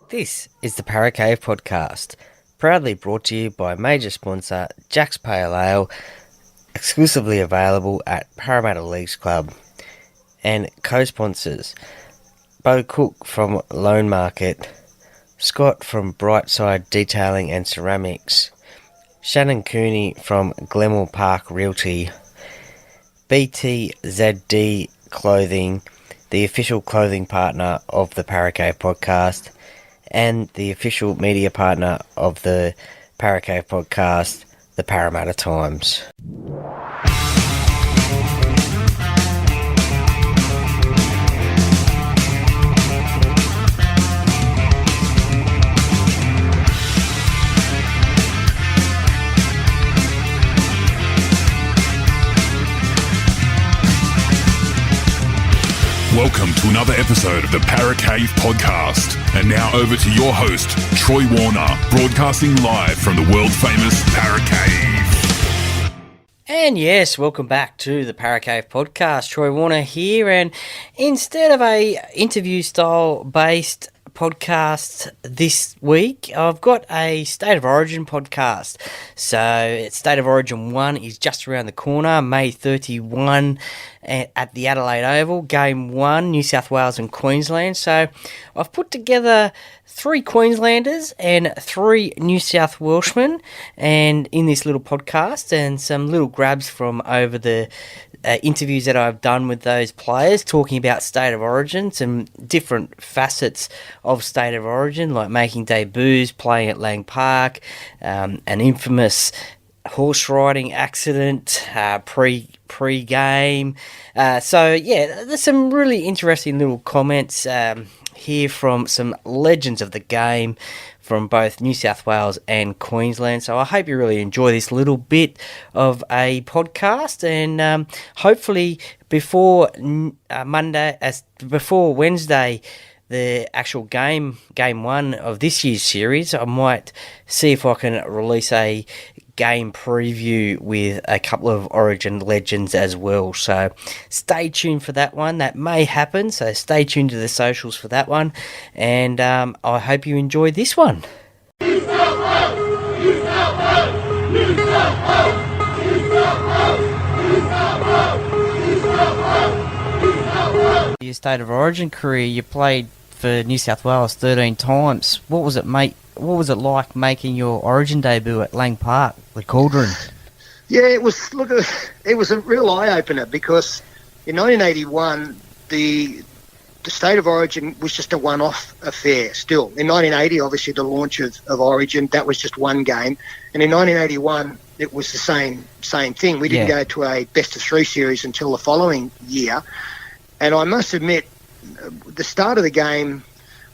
This is the Para Cave Podcast, proudly brought to you by major sponsor Jack's Pale Ale, exclusively available at Parramatta Leagues Club, and co-sponsors Bo Cook from Loan Market, Scott from Brightside Detailing and Ceramics, Shannon Cooney from Glenmore Park Realty, BTZD Clothing, the official clothing partner of the Para Cave Podcast, and the official media partner of the Para Cave Podcast, the Parramatta Times. Welcome to another episode of the Para Cave Podcast. And now over to your host, Troy Warner, broadcasting live from the world-famous Para Cave. And yes, welcome back to the Para Cave Podcast. Troy Warner here, and instead of a interview-style based podcast this week, I've got a State of Origin podcast. So State of Origin 1 is just around the corner, May 31 at the Adelaide Oval, Game 1, New South Wales and Queensland. So I've put together 3 Queenslanders and 3 New South Welshmen and in this little podcast, and some little grabs from over the interviews that I've done with those players, talking about State of Origin, some different facets of State of Origin, like making debuts, playing at Lang Park, an infamous horse riding accident, pre-game. So yeah, there's some really interesting little comments here from some legends of the game from both New South Wales and Queensland. So I hope you really enjoy this little bit of a podcast, and hopefully before Wednesday, the actual game 1 of this year's series, I might see if I can release a game preview with a couple of Origin legends as well. So stay tuned for that one. That may happen, so stay tuned to the socials for that one, and I hope you enjoy this one. New South Wales! New South Wales! New South Wales! New South Wales! New South Wales! New South Wales! New South Wales! Your State of Origin career, you played for New South Wales 13 times. What was it like making your Origin debut at Lang Park, the Cauldron? Yeah, it was a real eye-opener, because in 1981, the State of Origin was just a one-off affair still. In 1980, obviously, the launch of Origin, that was just one game. And in 1981, it was the same thing. We didn't go to a best-of-3 series until the following year. And I must admit, the start of the game,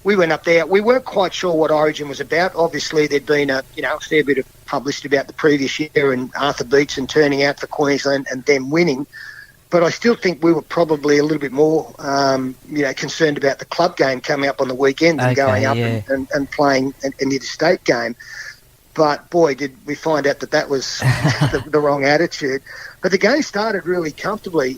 we went up there. We weren't quite sure what Origin was about. Obviously, there'd been a fair bit of publicity about the previous year and Arthur Beetson turning out for Queensland and them winning. But I still think we were probably a little bit more, concerned about the club game coming up on the weekend and going up and playing an interstate game. But boy, did we find out that was the wrong attitude. But the game started really comfortably.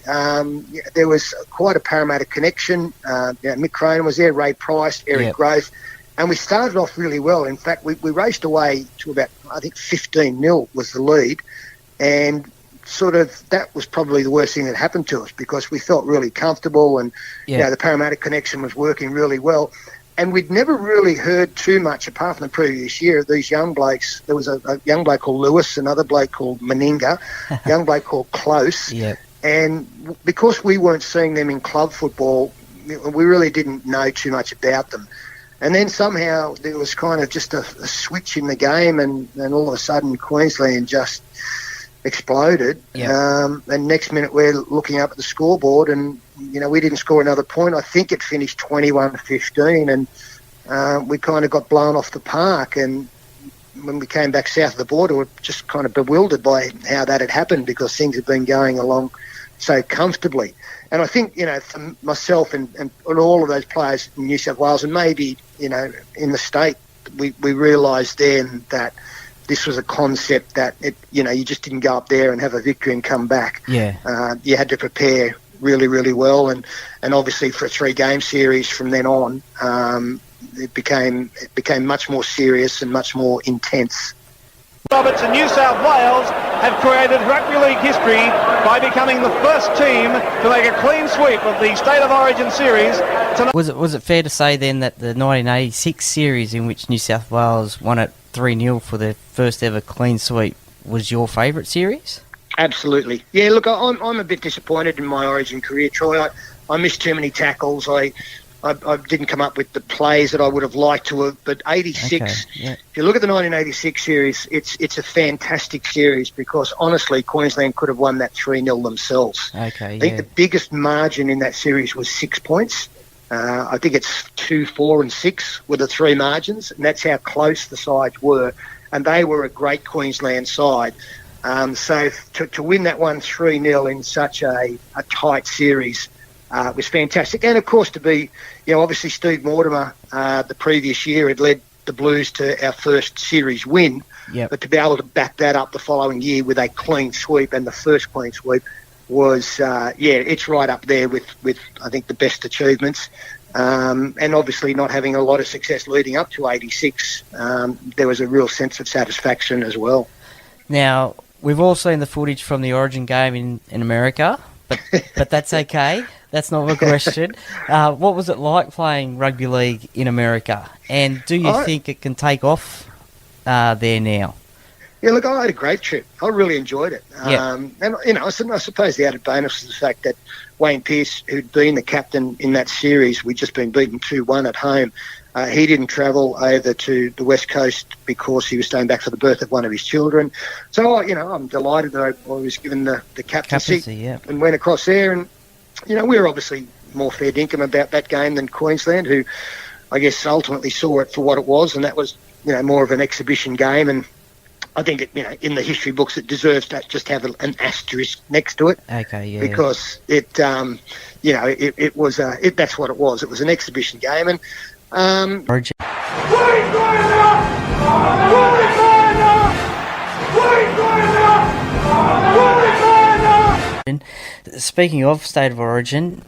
There was quite a Parramatta connection. Mick Cronin was there, Ray Price, Eric Grove, and we started off really well. In fact, we raced away to about, I think, 15-0 was the lead, and sort of that was probably the worst thing that happened to us, because we felt really comfortable, and the Parramatta connection was working really well. And we'd never really heard too much, apart from the previous year, of these young blokes. There was a young bloke called Lewis, another bloke called Meninga, a young bloke called Close. And because we weren't seeing them in club football, we really didn't know too much about them. And then somehow there was kind of just a switch in the game, and all of a sudden Queensland just exploded. And next minute we're looking up at the scoreboard, and we didn't score another point. I think it finished 21-15, and we kind of got blown off the park. And when we came back south of the border, we were just kind of bewildered by how that had happened, because things had been going along so comfortably. And I think, for myself and all of those players in New South Wales, and maybe, in the state, we realised then that this was a concept that you just didn't go up there and have a victory and come back. You had to prepare really, really well, and obviously for a 3-game series from then on, it became much more serious and much more intense. Roberts and New South Wales have created rugby league history by becoming the first team to make a clean sweep of the State of Origin series. Was it fair to say then that the 1986 series, in which New South Wales won it 3-0 for their first ever clean sweep, was your favourite series? Absolutely. Yeah, look, I'm a bit disappointed in my Origin career, Troy. I missed too many tackles. I didn't come up with the plays that I would have liked to have. But 86, Okay, yeah. if you look at the 1986 series, it's a fantastic series because, honestly, Queensland could have won that 3-0 themselves. Okay, I think yeah. the biggest margin in that series was 6 points. I think it's 2, 4 and 6 were the three margins, and that's how close the sides were. And they were a great Queensland side. So to win that one 3-0 in such a tight series was fantastic. And, of course, to be, obviously Steve Mortimer the previous year had led the Blues to our first series win. Yep. But to be able to back that up the following year with a clean sweep and the first clean sweep was, it's right up there with I think, the best achievements. And obviously not having a lot of success leading up to 86, there was a real sense of satisfaction as well. Now, we've all seen the footage from the Origin game in America, but that's okay. That's not the question. What was it like playing rugby league in America? And do you think it can take off there now? Yeah, look, I had a great trip. I really enjoyed it. Yeah. And, I suppose the added bonus is the fact that Wayne Pearce, who'd been the captain in that series, we'd just been beaten 2-1 at home. He didn't travel over to the West Coast because he was staying back for the birth of one of his children. So, I'm delighted that I was given the captaincy yeah. and went across there. And, we were obviously more fair dinkum about that game than Queensland, who I guess ultimately saw it for what it was, and that was, more of an exhibition game. And I think it, in the history books, it deserves to just have an asterisk next to it. Okay, yeah. Because it, it was that's what it was. It was an exhibition game, and Origin. Speaking of State of Origin,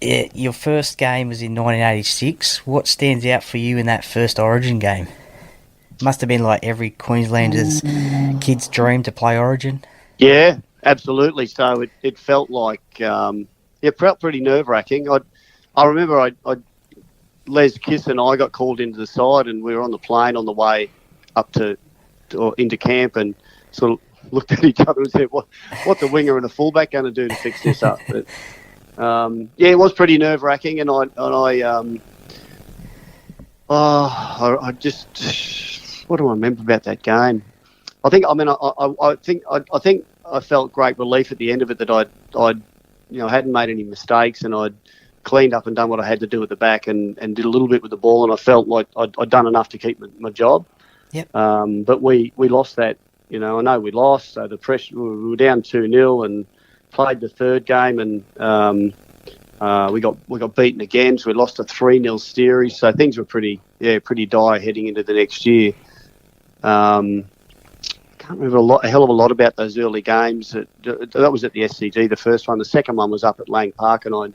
your first game was in 1986. What stands out for you in that first Origin game? Must have been like every Queenslander's kid's dream to play Origin. Yeah, absolutely. So it felt like it felt pretty nerve-wracking. I remember Les Kiss and I got called into the side, and we were on the plane on the way up or into camp, and sort of looked at each other and said, "What the winger and a fullback going to do to fix this up?" But it was pretty nerve-wracking, and I just, what do I remember about that game? I think I felt great relief at the end of it that I'd hadn't made any mistakes, and I'd cleaned up and done what I had to do at the back, and did a little bit with the ball, and I felt like I'd done enough to keep my job. Yep. But we lost that. I know we lost, so the pressure, we were down 2-0 and played the third game, and we got beaten again, so we lost a 3-0 series. So things were pretty dire heading into the next year. Can't remember a hell of a lot about those early games. That was at the SCG, the first one. The second one was up at Lang Park, and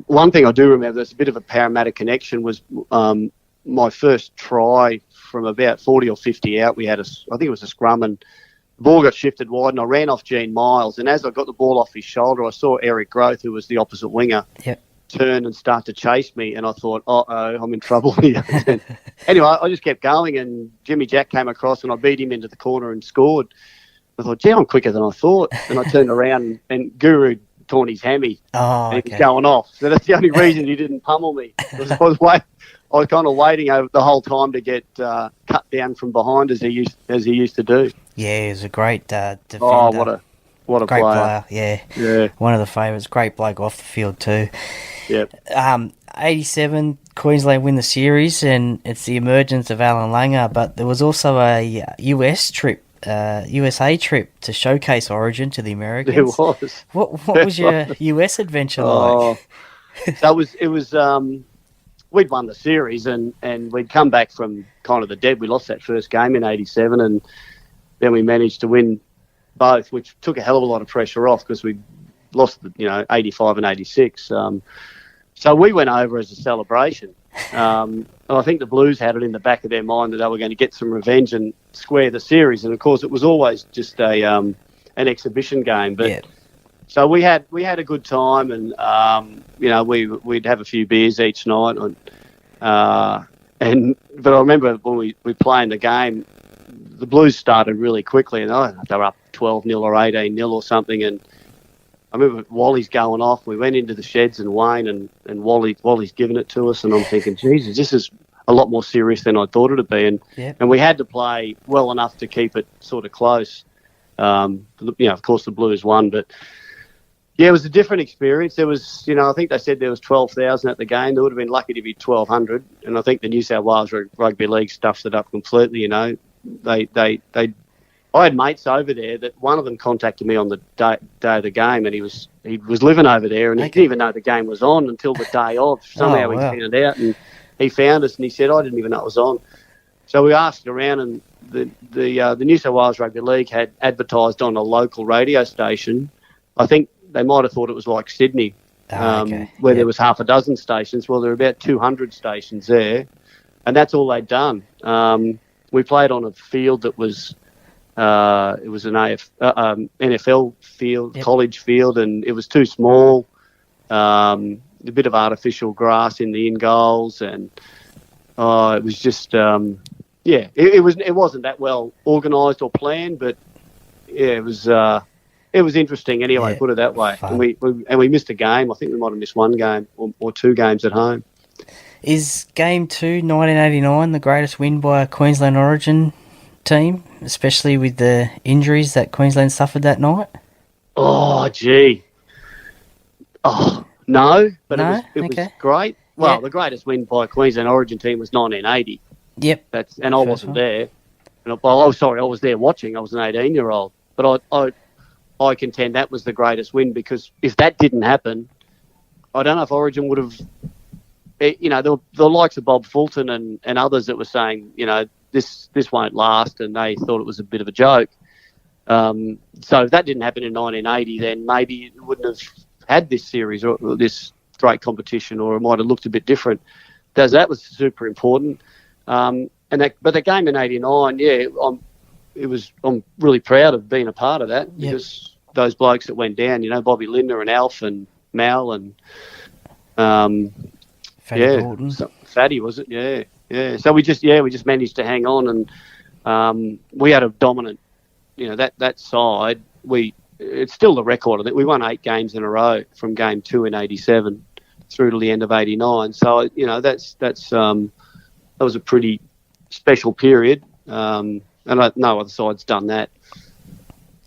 one thing I do remember, there's a bit of a Parramatta connection, was my first try from about 40 or 50 out. We had I think it was a scrum, and the ball got shifted wide, and I ran off Gene Miles, and as I got the ball off his shoulder, I saw Eric Groth, who was the opposite winger, turn and start to chase me, and I thought, I'm in trouble here. Anyway, I just kept going, and Jimmy Jack came across, and I beat him into the corner and scored. I thought, gee, I'm quicker than I thought. And I turned around, and Guru torn his hammy, and he was going off. So that's the only reason he didn't pummel me. I was kind of waiting over the whole time to get cut down from behind as he used to do. Yeah, he was a great defender. Oh, what a great player! Yeah, one of the favourites. Great bloke off the field too. Yep. 87, Queensland win the series, and it's the emergence of Alan Langer. But there was also a USA trip to showcase Origin to the Americans. There was. What was your US adventure like? So it was. We'd won the series, and we'd come back from kind of the dead. We lost that first game in 87, and then we managed to win both, which took a hell of a lot of pressure off because we lost 85 and 86. So So we went over as a celebration. And I think the Blues had it in the back of their mind that they were going to get some revenge and square the series. And of course, it was always just an exhibition game. But so we had a good time, and we'd have a few beers each night. But I remember when we played in the game, the Blues started really quickly, and they were up 12-0 or 18-0 or something. And I remember Wally's going off. We went into the sheds and Wayne and Wally's giving it to us, and I'm thinking, Jesus, this is a lot more serious than I thought it'd be. And we had to play well enough to keep it sort of close. Of course the Blues won, but yeah, it was a different experience. There was, I think they said there was 12,000 at the game. There would have been lucky to be 1,200, and I think the New South Wales Rugby League stuffed it up completely. I had mates over there that one of them contacted me on the day of the game, and he was living over there, and he didn't even know the game was on until the day of. Somehow he found out, and he found us, and he said, I didn't even know it was on. So we asked around, and the New South Wales Rugby League had advertised on a local radio station. I think they might have thought it was like Sydney, where there was half a dozen stations. Well, there were about 200 stations there, and that's all they'd done. We played on a field that was it was an NFL field, college field, and it was too small. A bit of artificial grass in the in goals, and it was just it wasn't that well organised or planned, but yeah, it was interesting anyway. Put it that way. And we missed a game. I think we might have missed one game or two games at home. Is Game 2, 1989, the greatest win by a Queensland Origin team, especially with the injuries that Queensland suffered that night? Oh, gee. Oh, no, but it was great. Well, the greatest win by a Queensland Origin team was 1980. Yep. And I wasn't there. I was there watching. I was an 18-year-old. But I contend that was the greatest win, because if that didn't happen, I don't know if Origin would have... the likes of Bob Fulton and others that were saying, this won't last, and they thought it was a bit of a joke. So if that didn't happen in 1980, then maybe it wouldn't have had this series or this great competition, or it might have looked a bit different. That was super important. But the game in '89, I'm really proud of being a part of that, because those blokes that went down, Bobby Lindner and Alf and Mal and Gordon. Fatty, was it? Yeah. So we just managed to hang on, and we had a dominant, that side. It's still the record. I think we won 8 games in a row from Game 2 in '87 through to the end of '89. So that was a pretty special period. And no other side's done that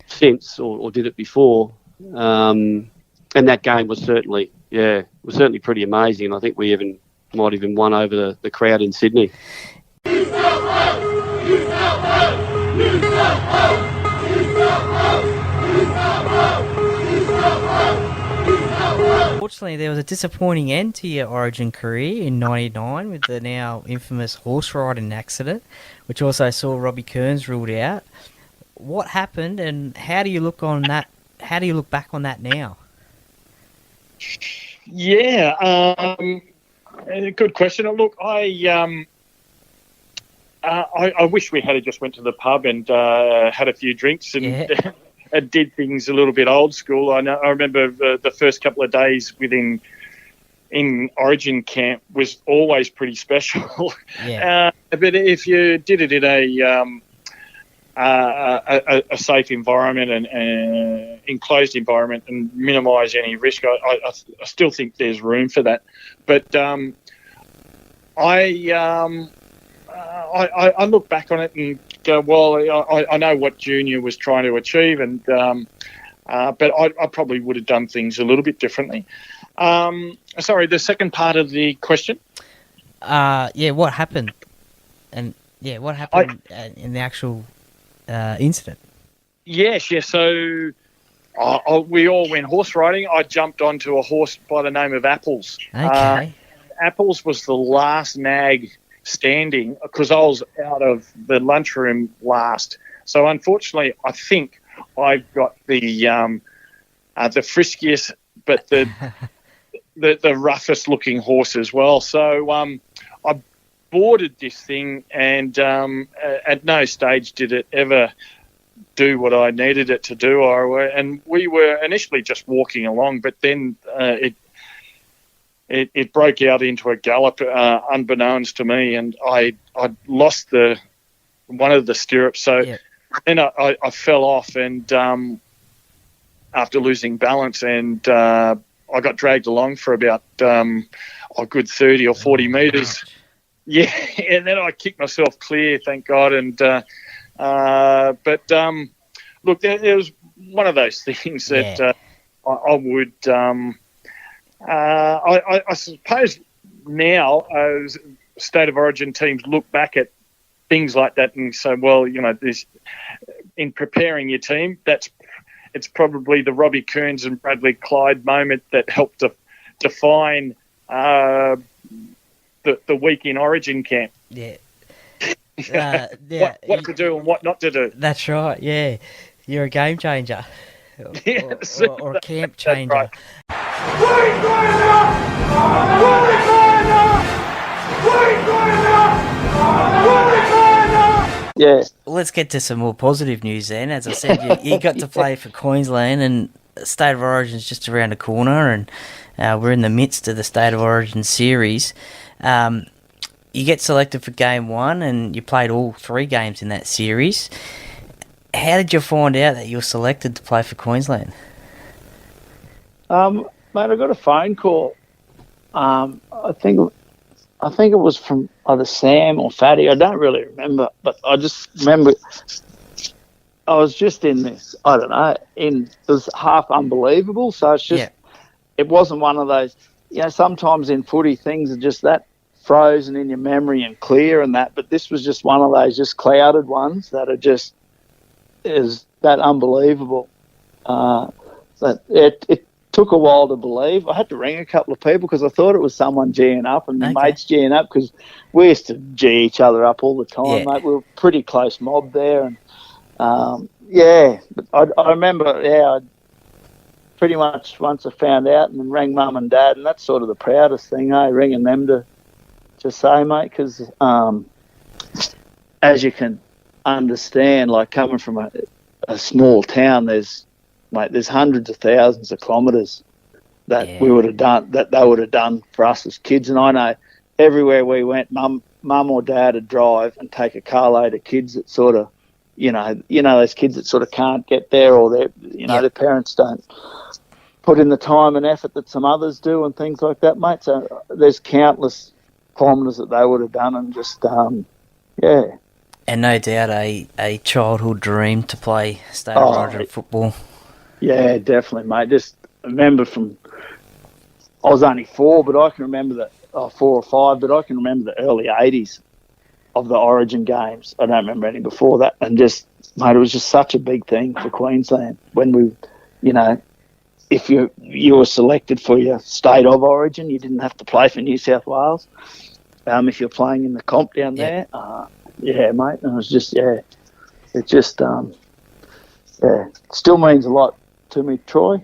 since or did it before. And that game was certainly pretty amazing. And I think we might even won over the crowd in Sydney. New South Wales! New South Wales! New South Wales! New South Wales! New South Wales! New South Wales! New South Wales! Unfortunately, there was a disappointing end to your Origin career in '99 with the now infamous horse riding accident, which also saw Robbie Kearns ruled out. What happened, and how do you look on that? How do you look back on that now? Yeah, good question. Look, I wish we had just went to the pub and had a few drinks and and did things a little bit old school. I remember the first couple of days in Origin camp was always pretty special. Yeah. But if you did it in a safe environment and enclosed environment and minimise any risk, I still think there's room for that. But I look back on it and go, well, I know what Junior was trying to achieve, and but I probably would have done things a little bit differently. Sorry, the second part of the question. What happened? And what happened in the actual incident? Yes. So we all went horse riding. I jumped onto a horse by the name of Apples. Okay. Apples was the last nag standing because I was out of the lunchroom last. So unfortunately, I think I've got the friskiest, but the the roughest looking horse as well. So I boarded this thing, and at no stage did it ever do what I needed it to do. And we were initially just walking along, but then it broke out into a gallop unbeknownst to me, and I lost one of the stirrups. So then I fell off, and after losing balance, and I got dragged along for about a good 30 or 40 metres. Yeah, and then I kicked myself clear, thank God. And but look, there was one of those things that I would. I suppose now, as State of Origin teams look back at things like that and say, well, this in preparing your team, it's probably the Robbie Kearns and Bradley Clyde moment that helped to define the week in Origin camp. Yeah. What to do and what not to do. That's right, yeah. You're a game changer. Or a camp changer. Right. Yeah. Let's get to some more positive news then. As I said, you got to play for Queensland, and State of Origin's just around the corner, and we're in the midst of the State of Origin series. You get selected for game one, and you played all 3 games in that series. How did you find out that you were selected to play for Queensland? Mate, I got a phone call. I think it was from either Sam or Fatty. I don't really remember, but I just remember I was just in this. I don't know. It was half unbelievable. So it's just it wasn't one of those. Sometimes in footy things are just that frozen in your memory and clear and that. But this was just one of those just clouded ones that are just is that unbelievable. That it took a while to believe. I had to ring a couple of people because I thought it was someone G'ing up and mates G'ing up, because we used to G each other up all the time, mate. We were a pretty close mob there. And, but I remember, I pretty much once I found out and then rang mum and dad, and that's sort of the proudest thing, ringing them to say, mate, because as you can understand, like coming from a small town, there's hundreds of thousands of kilometres that we would have done, that they would have done for us as kids. And I know everywhere we went, mum or dad would drive and take a carload of kids that sort of, those kids that sort of can't get there, or their parents don't put in the time and effort that some others do and things like that, mate. So there's countless kilometres that they would have done, and just, And no doubt a childhood dream to play State of Origin football. Yeah, definitely, mate. Just remember I was only 4, but I can remember 4 or 5, but I can remember the early 80s of the Origin games. I don't remember any before that. And just, mate, it was just such a big thing for Queensland when we, if you were selected for your State of Origin, you didn't have to play for New South Wales. If you're playing in the comp down there, mate, and it was just, it just, still means a lot to me, Troy.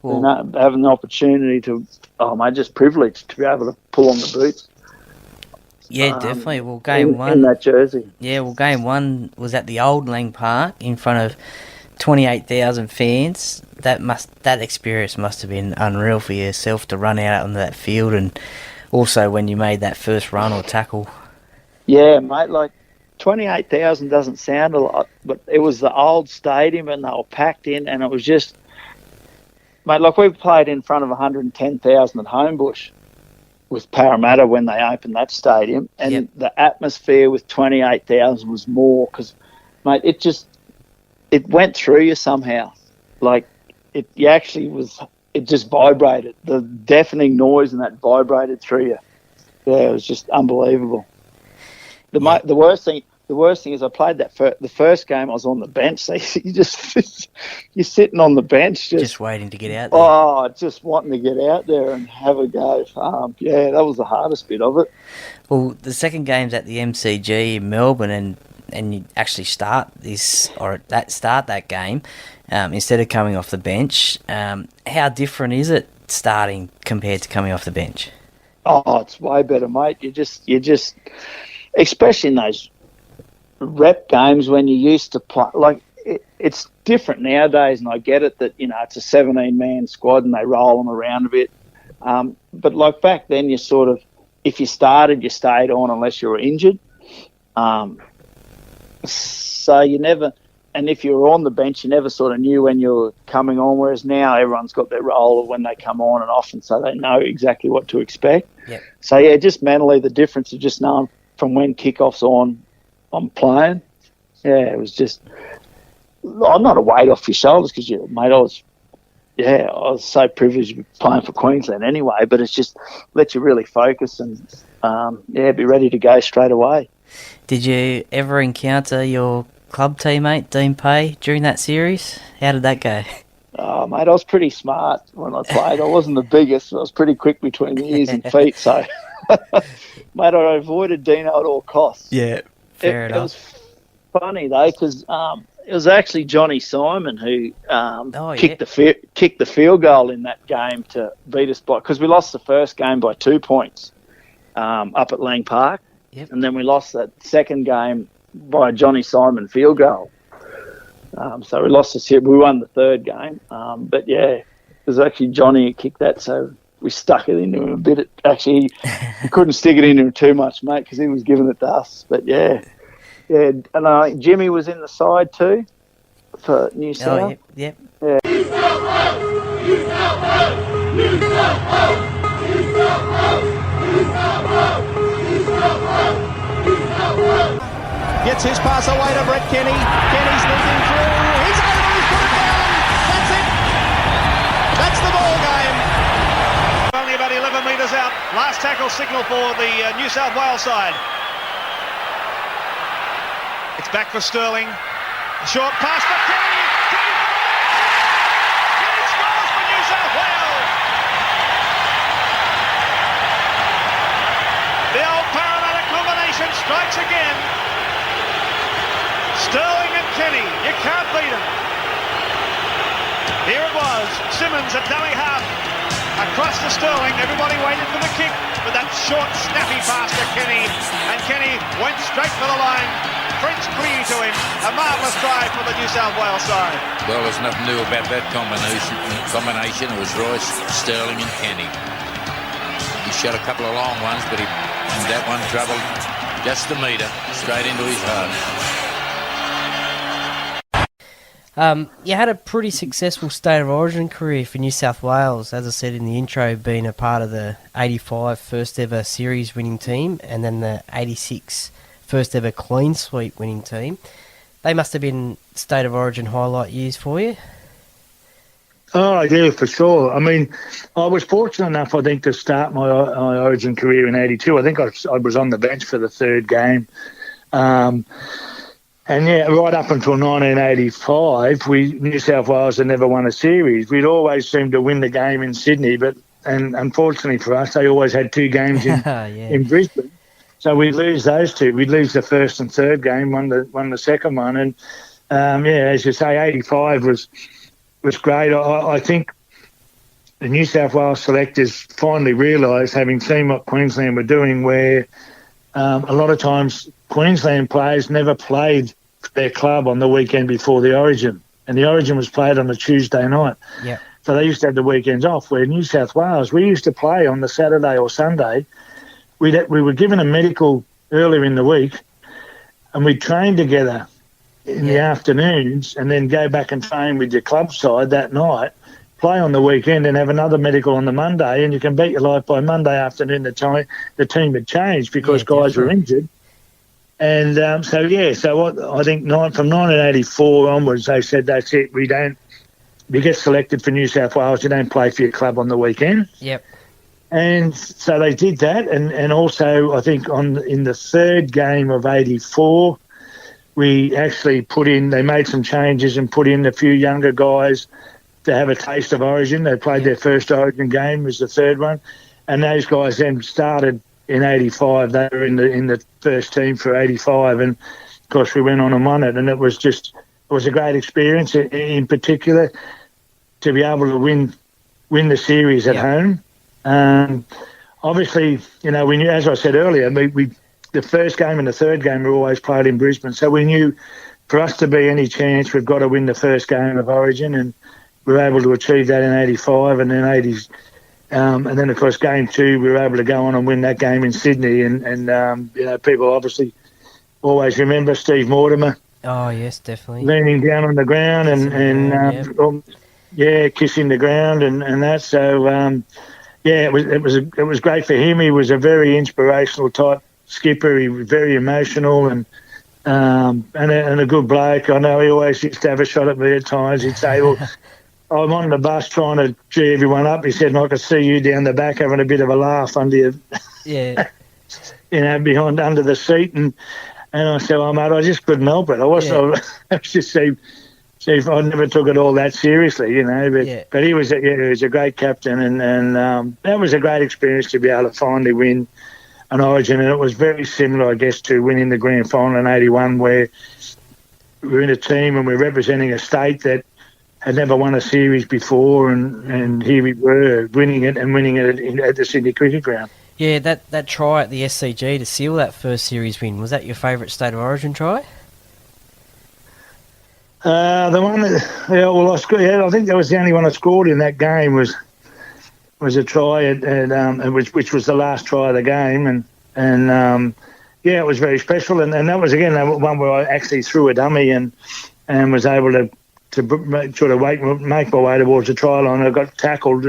Well, having the opportunity to, mate, just privileged to be able to pull on the boots. Yeah, definitely. Well, game one in that jersey. Yeah, well, game one was at the old Lang Park in front of 28,000 fans. That experience must have been unreal for yourself to run out onto that field, and also when you made that first run or tackle. Yeah, mate. Like 28,000 doesn't sound a lot, but it was the old stadium and they were packed in, and it was just, mate, like we played in front of 110,000 at Homebush with Parramatta when they opened that stadium, and the atmosphere with 28,000 was more, because, mate, it went through you somehow. Like it just vibrated. The deafening noise and that vibrated through you. Yeah, it was just unbelievable. The worst thing is I played the first game. I was on the bench. So you're sitting on the bench, just waiting to get out there. Oh, just wanting to get out there and have a go. That was the hardest bit of it. Well, the second game's at the MCG in Melbourne, and you actually start that game instead of coming off the bench. How different is it starting compared to coming off the bench? Oh, it's way better, mate. You just, especially in those rep games when you used to play. Like it's different nowadays, and I get it that it's a 17-man squad and they roll them around a bit. But like back then, you sort of, if you started, you stayed on unless you were injured. So you never, and if you were on the bench, you never sort of knew when you were coming on. Whereas now everyone's got their role of when they come on and off, and so they know exactly what to expect. Yep. So yeah, just mentally, the difference of just knowing from when kickoff's on, I'm playing. Yeah, it was just, I'm not a weight off your shoulders because mate, I was so privileged to be playing for Queensland anyway. But it's just let you really focus and be ready to go straight away. Did you ever encounter your club teammate, Dean Pay, during that series? How did that go? Oh, mate, I was pretty smart when I played. I wasn't the biggest, but I was pretty quick between the ears and feet. So, mate, I avoided Dino at all costs. Yeah, fair enough. It was funny, though, because it was actually Johnny Simon who kicked the field goal in that game to beat us by, because we lost the first game by 2 points up at Lang Park. Yep. And then we lost that second game by a Johnny Simon field goal. So we lost the series. We won the third game. But, yeah, it was actually Johnny who kicked that, so we stuck it into him a bit. Actually, he couldn't stick it into him too much, mate, because he was giving it to us. But, yeah. Yeah, and I think Jimmy was in the side too for New South. Oh, yep. Yeah. New South Wales! New South Wales! New South Wales! New South Wales! New South Wales! New South Wales! New South Wales! Gets his pass away to Brett Kenny. Kenny's moving through. He's over. He's put it down. That's it. That's the ball game. Only about 11 metres out. Last tackle signal for the New South Wales side. It's back for Sterling. A short pass for Kenny. Kenny scores for New South Wales. The old Parramatta combination strikes again. Sterling and Kenny, you can't beat them. Here it was, Simmons at dummy half. Across to Sterling, everybody waited for the kick, but that short, snappy pass to Kenny, and Kenny went straight for the line. French clear to him, a marvellous try for the New South Wales side. Well, there's nothing new about that combination. It was Royce, Sterling and Kenny. He shot a couple of long ones, but that one travelled just a metre straight into his heart. You had a pretty successful State of Origin career for New South Wales, as I said in the intro, being a part of the 85 first ever series winning team and then the 86 first ever clean sweep winning team. They must have been State of Origin highlight years for you. Oh, yeah, for sure. I mean, I was fortunate enough, I think, to start my Origin career in 82. I think I was on the bench for the third game. And yeah, right up until 1985, New South Wales had never won a series. We'd always seemed to win the game in Sydney, and unfortunately for us, they always had two games in Brisbane. So we'd lose those two. We'd lose the first and third game, won the second one, and as you say, 85 was great. I think the New South Wales selectors finally realised, having seen what Queensland were doing, where a lot of times Queensland players never played their club on the weekend before the Origin, and the Origin was played on a Tuesday night. Yeah. So they used to have the weekends off, where New South Wales, we used to play on the Saturday or Sunday. We were given a medical earlier in the week, and we'd train together in the afternoons and then go back and train with your club side that night, play on the weekend and have another medical on the Monday, and you can bet your life by Monday afternoon the team had changed because guys were injured. And so I think from 1984 onwards, they said, that's it, you get selected for New South Wales, you don't play for your club on the weekend. Yep. And so they did that, and also I think in the third game of 84, we actually they made some changes and put in a few younger guys to have a taste of Origin. They played their first Origin game, was the third one, and those guys then started in 85. They were in the first team for 85, and of course we went on and won it, and it was a great experience in particular to be able to win win the series at home. Obviously, we knew, as I said earlier, the first game and the third game were always played in Brisbane, so we knew for us to be any chance, we've got to win the first game of Origin, and we were able to achieve that in 85 and then 80s. And then, of course, game 2, we were able to go on and win that game in Sydney. And people obviously always remember Steve Mortimer. Oh, yes, definitely. Leaning down on the ground and kissing the ground and that. So, it was great for him. He was a very inspirational type skipper. He was very emotional and a good bloke. I know he always used to have a shot at me at times. He'd say, well, I'm on the bus trying to gee everyone up. He said, and I could see you down the back having a bit of a laugh under your, under the seat. And I said, oh, mate, I just couldn't help it. I wasn't, I was just I never took it all that seriously, but he was a great captain and that was a great experience to be able to finally win an Origin. And it was very similar, I guess, to winning the grand final in 81 where we're in a team and we're representing a state that had never won a series before, and here we were winning it at the Sydney Cricket Ground. Yeah, that try at the SCG to seal that first series win, was that your favourite State of Origin try? The one that, I think that was the only one I scored in that game was a try which was the last try of the game, and it was very special, and that was again one where I actually threw a dummy and was able to sort of make my way towards the try line. I got tackled,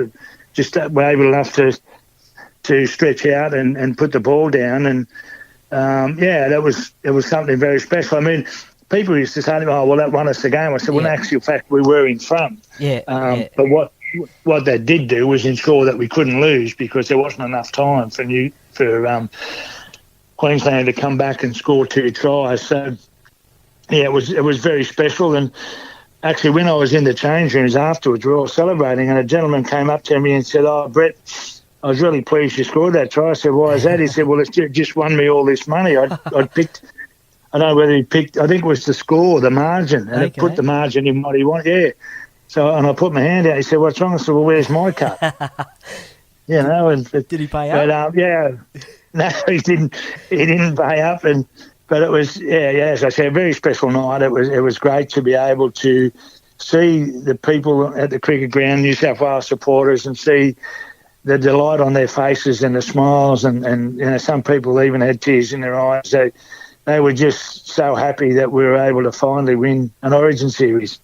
just were able enough to stretch out and put the ball down, and it was something very special. I mean, people used to say to me, "Oh, well, that won us the game." I said, "Well, in actual fact, we were in front." But what that did do was ensure that we couldn't lose because there wasn't enough time for Queensland to come back and score 2 tries. So it was very special. And actually, when I was in the change rooms afterwards, we were all celebrating, and a gentleman came up to me and said, "Oh, Brett, I was really pleased you scored that try." I said, "Why is that?" He said, "Well, it's just won me all this money. I picked, I don't know whether he picked, I think it was the score, the margin, and it put the margin in what he wanted." Yeah. So, and I put my hand out. He said, "What's wrong?" I said, "Well, where's my cut?" And did he pay up? No, he didn't. He didn't pay up, but it was, as I said, a very special night. It was great to be able to see the people at the cricket ground, New South Wales supporters, and see the delight on their faces and the smiles, and some people even had tears in their eyes. They were just so happy that we were able to finally win an Origin series.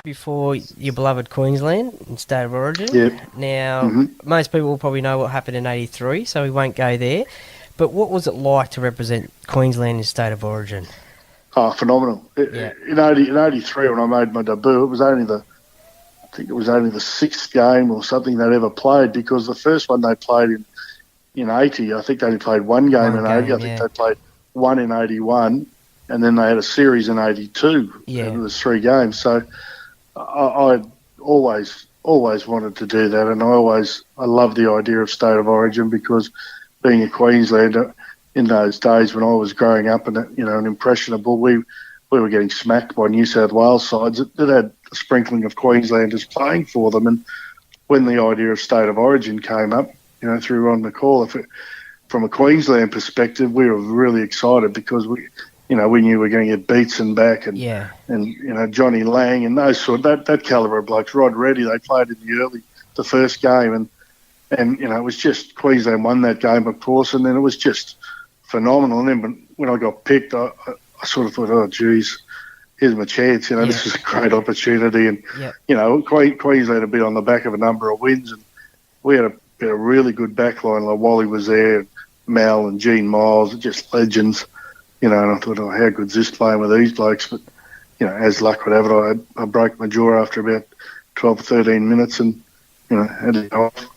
Before your beloved Queensland in State of Origin. Yep. Now, most people will probably know what happened in 83, so we won't go there. But what was it like to represent Queensland in State of Origin? Oh, phenomenal. In 83, when I made my debut, it was only the sixth game or something they'd ever played, because the first one they played in 80, I think they only played one game in 80. I think they played one in 81, and then they had a series in 82. Yeah. And it was 3 games. So I always wanted to do that, and I love the idea of State of Origin, because being a Queenslander in those days when I was growing up and an impressionable, we were getting smacked by New South Wales sides that had a sprinkling of Queenslanders playing for them. And when the idea of State of Origin came up, through Ron McCall, from a Queensland perspective, we were really excited, because we knew we were going to get Beatson back and Johnny Lang and those that calibre of blokes. Rod Reddy, they played in the first game, and it was just Queensland won that game, of course, and then it was just phenomenal. And then when I got picked, I sort of thought, oh, geez, here's my chance. This is a great opportunity, and Queensland had been on the back of a number of wins, and we had a really good backline. Like Wally was there, Mal and Gene Miles, just legends. And I thought, oh, how good's this playing with these blokes? But, as luck would have it, I broke my jaw after about 12 or 13 minutes and, had to go off.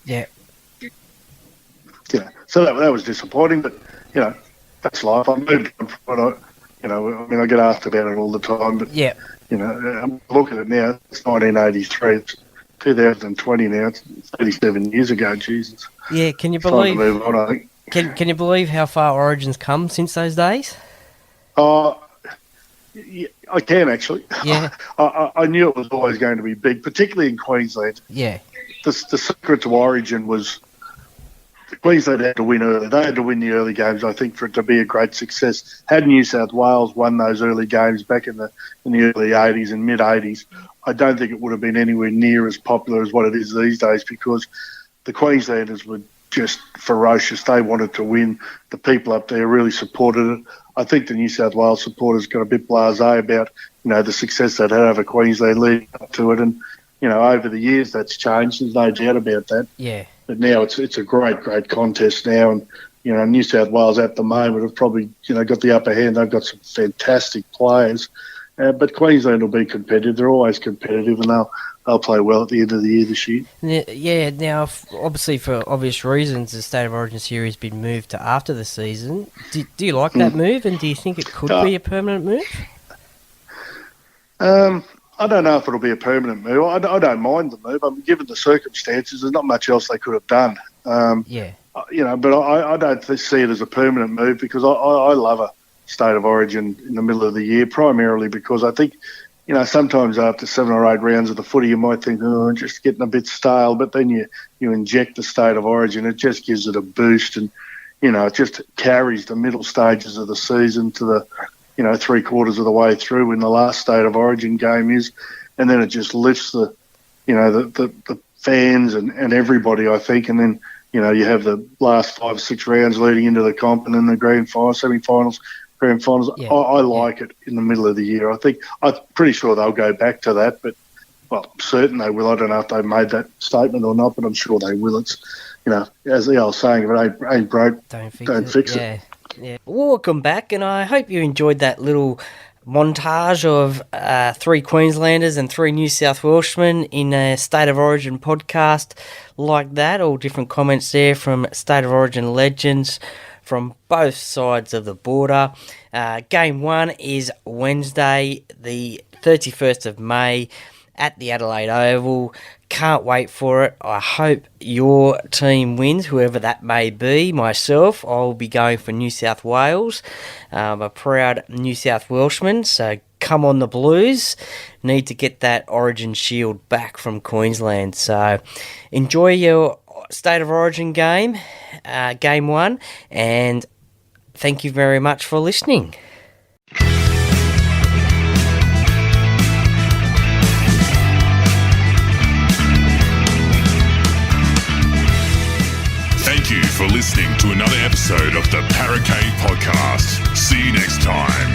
Yeah. So that was disappointing, but, that's life. I moved on from it. I get asked about it all the time, but, look at it now. It's 1983. It's 2020 now. It's 37 years ago, Jesus. Yeah, can you It's time believe... to move on, I think. Can you believe how far Origin's come since those days? Yeah, I can actually. Yeah. I knew it was always going to be big, particularly in Queensland. Yeah. The secret to Origin was Queensland had to win early. They had to win the early games, I think, for it to be a great success. Had New South Wales won those early games back in the early 80s and mid-80s, I don't think it would have been anywhere near as popular as what it is these days, because the Queenslanders were just ferocious. They wanted to win. The people up there really supported it. I think the New South Wales supporters got a bit blasé about, the success they'd had over Queensland leading up to it. And, over the years that's changed. There's no doubt about that. Yeah. But now it's a great contest now. And, New South Wales at the moment have probably, got the upper hand. They've got some fantastic players. But Queensland will be competitive. They're always competitive, and they'll play well at the end of the year this year. Yeah, now, obviously, for obvious reasons, the State of Origin series has been moved to after the season. Do you like that move, and do you think it could be a permanent move? I don't know if it'll be a permanent move. I don't mind the move. I mean, given the circumstances, there's not much else they could have done. But I don't see it as a permanent move, because I love a State of Origin in the middle of the year, primarily because I think, sometimes after 7 or 8 rounds of the footy, you might think, just getting a bit stale, but then you inject the State of Origin, it just gives it a boost, and, it just carries the middle stages of the season to the, 3/4 of the way through when the last State of Origin game is, and then it just lifts the fans and everybody, I think, and then, you have the last 5 or 6 rounds leading into the comp, and then the grand final, semi-finals, grand finals. Yeah. I like it in the middle of the year. I'm pretty sure they'll go back to that, but certain they will. I don't know if they've made that statement or not, but I'm sure they will. It's, as the old saying, if it ain't broke, don't fix it. Yeah. Welcome back, and I hope you enjoyed that little montage of 3 Queenslanders and 3 New South Welshmen in a State of Origin podcast like that. All different comments there from State of Origin legends from both sides of the border. Game 1 is Wednesday, the 31st of May at the Adelaide Oval. Can't wait for it. I hope your team wins, whoever that may be. Myself, I'll be going for New South Wales. I'm a proud New South Welshman, so come on the Blues. Need to get that Origin shield back from Queensland. So enjoy your State of Origin game, Game 1, and thank you very much for listening. Thank you for listening to another episode of the Paracave Podcast. See you next time.